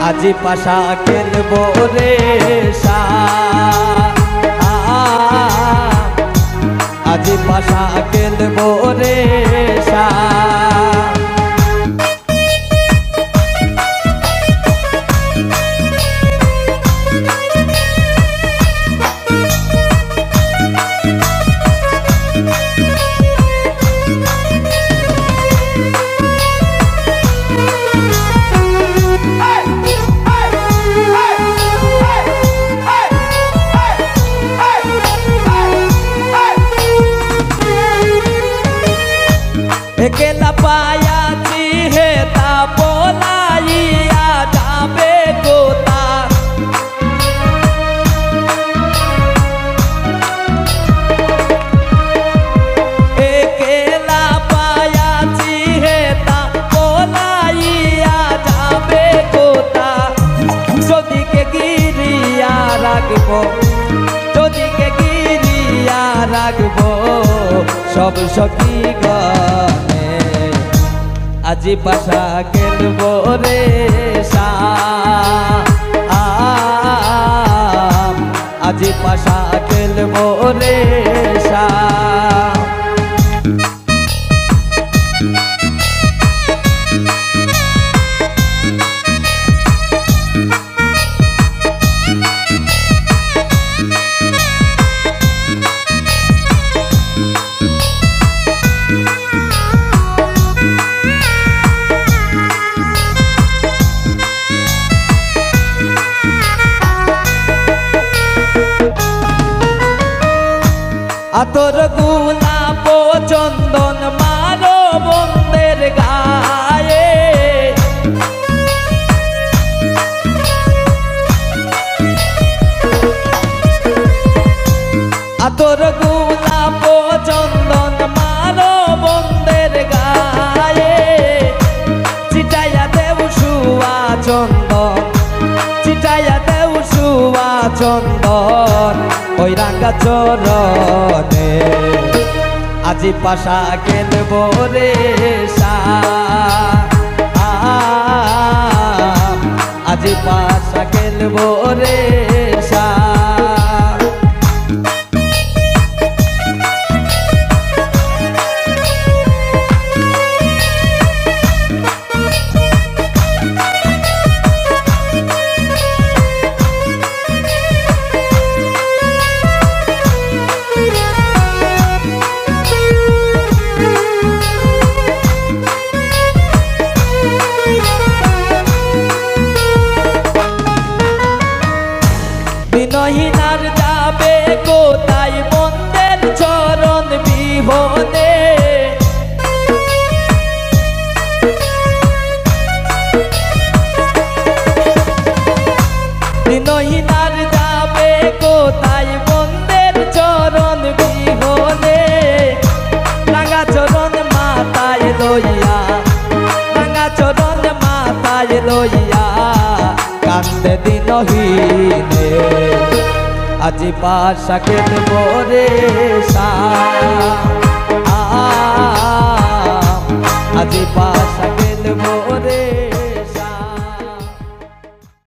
আজি পাশা খেলব রে আজি পাশা খেলব রে একেলা পায়াছি হেতা পলাইয়া যাবে কোথা একেলা পায়াছি হেতা পলাইয়া যাবে কোথা যদিকে গিরিয়া রাখবো যদিকে গিরিয়া রাখবো সব সখী গনে আজি পাশা খেলব রে আজি পাশা খেলব রে আতর গোলাপ চন্দন মারো বন্দের গায়ে আতর গোলাপ চন্দন মারো বন্দের গায়ে চিটাইয়া দেও সুয়া চন্দন চিটাইয়া দেও সুয়া চন্দন ওই রাঙ্গা চরণে আজি পাশা খেলব রে আজি পাশা খেলব রে দিনহীনার যাবে কোথায় বন্দের চরণ বিহনে দিনহীনার যাবে কোথায় বন্দের চরণ বিহনে রাঙা চরণ মাথায় লইয়া রাঙা চরণ মাথায় লইয়া কান্দে দিনহীনে আজি পাশা খেলব রে